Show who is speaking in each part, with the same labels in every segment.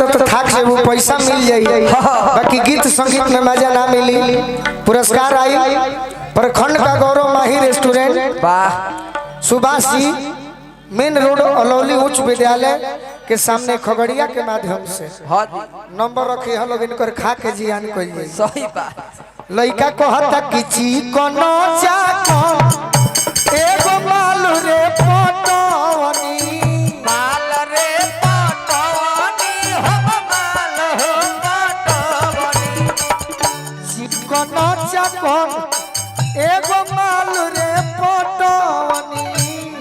Speaker 1: तो थाक से वो पैसा मिल जाई, बाकी गीत संगीत में मजा ना मिली। पुरस्कार आई प्रखंड का गौरव माही restaurant Subhash ji, main road Alauli उच्च विद्यालय के सामने खगड़िया के माध्यम से नंबर रखे हम लोग इनकर खा के जियान कोई
Speaker 2: सही बात।
Speaker 1: लइका कहता कि चिकन चाकन एगो माल रे पटवनी,
Speaker 2: माल रे पटवनी हो माल हो पटवनी।
Speaker 1: चिकन चाकन एगो माल रे पटवनी,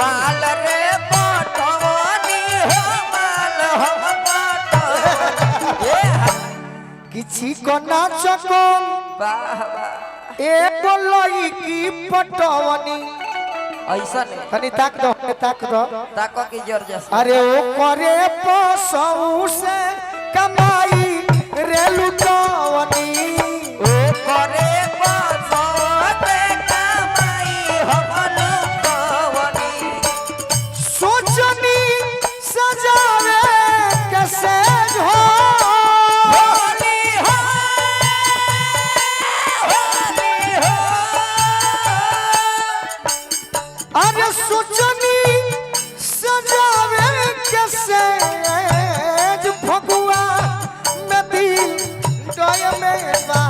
Speaker 2: माल रे पटवनी हो माल हो पटवनी।
Speaker 1: कि चिकन चाकन एगो लइकी पटवनी।
Speaker 2: ऐसा नहीं
Speaker 1: तनी ताक दो
Speaker 2: ताको की जोर जैसा।
Speaker 1: अरे ओ करे पसऊ से कमाई रे लुटवनी,
Speaker 2: ओ करे पसौते कमाई हम लुटवनी।
Speaker 1: सोचनी सजावे कैसे हो
Speaker 2: होली हो होली हो।
Speaker 1: अरे सोचनी सजावे कैसे फगुआ में दिल डोय में बा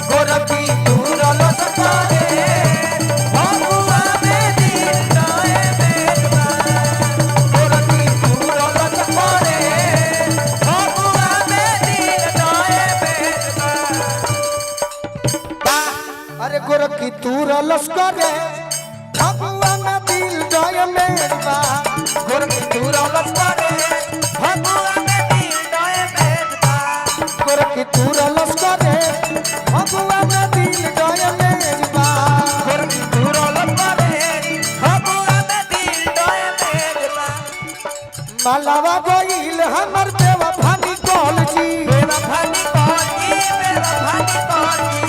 Speaker 1: गोरखी दूर लसकारे
Speaker 2: फगुआ में दिल डोए बेटवा।
Speaker 1: गोरखी दूर लसकारे
Speaker 2: फगुआ में दिल डोए बेटवा।
Speaker 1: अरे गोरखी दूर लसकारे फगुआ में दिल डोय में बा गोरखी दूर लसकारे
Speaker 2: फगुआ में दिल डोए बेटवा।
Speaker 1: गोरखी दूर लसकारे फगुआ में दिल डोय में बा गोरखी दूर लसकारे
Speaker 2: फगुआ में दिल डोए बेटवा।
Speaker 1: मालावा गोइल हमर बेवफानी कॉल जी,
Speaker 2: बेवफानी कौनी बेवफानी कौनी।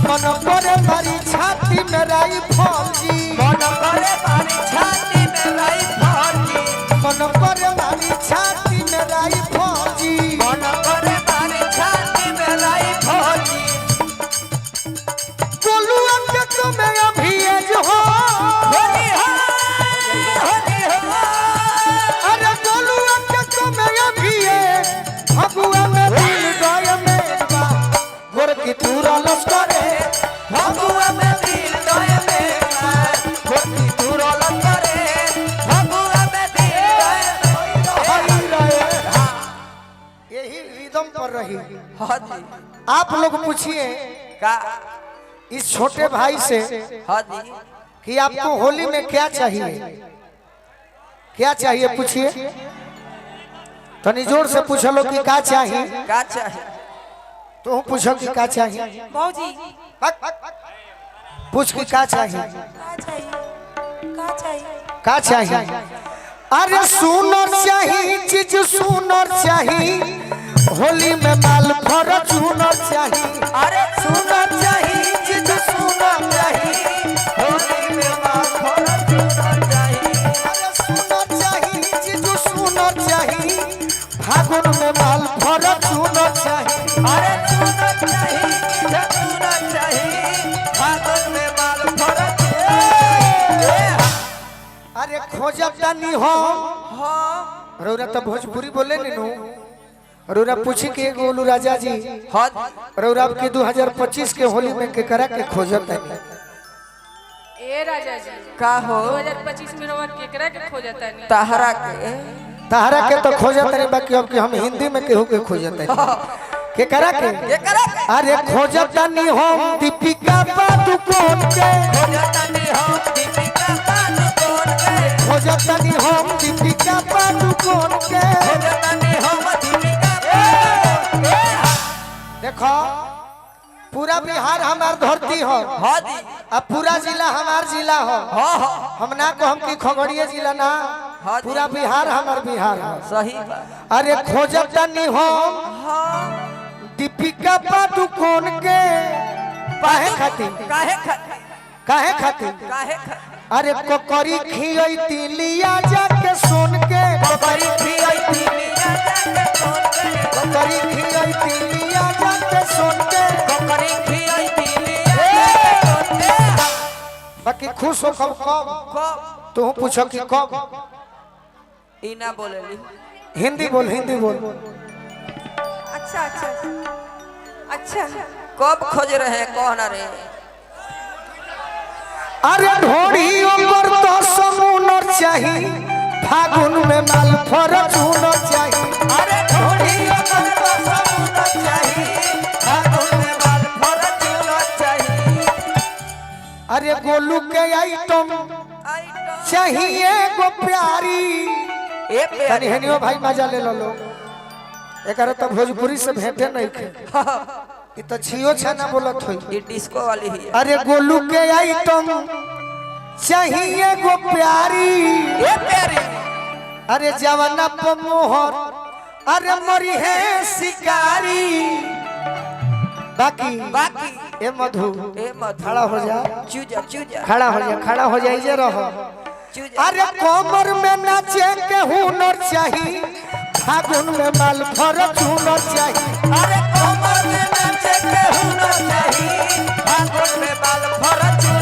Speaker 1: मन करे मारी छाती में राई फौल जी,
Speaker 2: मन करे मारी छाती में लाई फौजी।
Speaker 1: मन करे मारी छाती में राई फौल जी।
Speaker 2: मन करे मारी छाती में लाई फौजी।
Speaker 1: बोलू के तुम्हें अभी एज हो
Speaker 2: होली हो होली हो।
Speaker 1: अरे बोलू के तुम्हें अभी फगुआ में दिल डोय में बा गोरखी दूर लसकारे
Speaker 2: फगुआ में दिल डोए बेटवा।
Speaker 1: गोरखी दूर लसकारे
Speaker 2: फगुआ में दिल डोए बेटवा।
Speaker 1: यही रिदम पर रही।
Speaker 2: हाँ जी
Speaker 1: आप लोग पूछिए
Speaker 2: का
Speaker 1: इस छोटे भाई से
Speaker 2: हाँ जी
Speaker 1: कि आपको होली में क्या चाहिए, क्या चाहिए पूछिए। तनी जोर से पूछो लो कि क्या चाहिए,
Speaker 2: का चाहिए।
Speaker 1: तो पूछो कि क्या चाहिए।
Speaker 3: मौजी
Speaker 1: पूछ कि क्या चाहिए,
Speaker 3: का चाहिए का चाहिए।
Speaker 1: क्या चाहिए। अरे सुनर चाहिए चीज सुनर चाहिए, होली में माल फॉर्च्यूनर चाहिए।
Speaker 2: अरे
Speaker 1: सुनर चाहिए चीज सुनर चाहिए,
Speaker 2: होली में माल फॉर्च्यूनर चाहिए।
Speaker 1: अरे सुनर चाहिए चीज सुनर चाहिए, फागुन में माल फॉर्च्यूनर चाहिए।
Speaker 2: अरे सुनर चाहिए सुनर चाहिए। फागुन में माल फॉर्च्यूनर।
Speaker 1: अरे खोजब तनी हो
Speaker 2: हाँ
Speaker 1: रौरा तो भोजपुरी बोले नीनू। रौरा पूछी के गोलू राजा जी
Speaker 2: हाँ
Speaker 1: रौरा के 2025 के होली में के करा के खोजब तनी।
Speaker 3: ए राजा जी
Speaker 2: का हो
Speaker 3: 2025 में रोवा केकरा के खोजता नहीं।
Speaker 2: तहरा के
Speaker 1: तहरा के तो खोजत नहीं, बाकी अब कि हम हिंदी में केहू के खोजत नहीं के करा के।
Speaker 2: ये करे
Speaker 1: अरे खोजत तनी हम दीपिका पादुकोण के,
Speaker 2: खोजतनी हो दीपिका पादुकोण के।
Speaker 1: खोजत तनी हम दीपिका पादुकोण के।
Speaker 2: खोजतनी हो दीपिका।
Speaker 1: देखो पूरा बिहार हमार धरती हो,
Speaker 2: हाँ जी
Speaker 1: अब पूरा जिला हमार जिला हो।
Speaker 2: हाँ हाँ
Speaker 1: हम ना को हम की खगड़िया जिला ना,
Speaker 2: हाँ जी।
Speaker 1: पूरा बिहार हमार बिहार हो।
Speaker 2: सही बात।
Speaker 1: अरे खोजत तनी हम
Speaker 2: हाँ
Speaker 1: दीपिका पादुकोण के। काहे खातिर
Speaker 2: काहे
Speaker 1: काहे खातिर
Speaker 2: काहे
Speaker 1: अरे कोकरी खियई तिलिया जाके सुन के,
Speaker 2: कोकरी खियई तिलिया जाके सुन के,
Speaker 1: कोकरी खियाई तिलिया जाते सोते
Speaker 2: कोकरी खियाई तिलिया जाते
Speaker 1: बाकी खुश हो कब कब
Speaker 2: कब
Speaker 1: तू पूछो कि कब
Speaker 2: ई ना बोलेली
Speaker 1: हिंदी बोल
Speaker 3: अच्छा अच्छा अच्छा
Speaker 2: कब खोज रहे कहना रे
Speaker 1: अरे ढोड़ी ऊपर तो समुनर चाही फागुन में माल फरचूनर चाही
Speaker 2: अरे ढोड़ी ऊपर तो समुनर चाही फागुन में माल फरचूनर चाही
Speaker 1: अरे गोलू के आइटम चाहिए गो प्यारी
Speaker 2: ए
Speaker 1: तनी हेनियो भाई मजा ले लो एकर तो भोजपुरी से भेंटे नहीं खे ई तो छियो छना बोलत होई
Speaker 2: ये डिस्को वाली ही है
Speaker 1: अरे गोलू के आइटम चाहिए गो प्यारी
Speaker 2: ए प्यारी
Speaker 1: अरे जवाना पे मोहर अरे मरी है शिकारी बाकी
Speaker 2: बाकी
Speaker 1: ए मधु
Speaker 2: ए मत
Speaker 1: खड़ा हो जा
Speaker 2: चूजा
Speaker 1: खड़ा हो जा जे रहो
Speaker 2: चूजा
Speaker 1: अरे कमर में नाचे के हुनर चाहिए फागुन में माल फरचूनर चाहिए
Speaker 2: अरे कमर में नाचे के हुनर चाही फागुन में बाल फरचूनर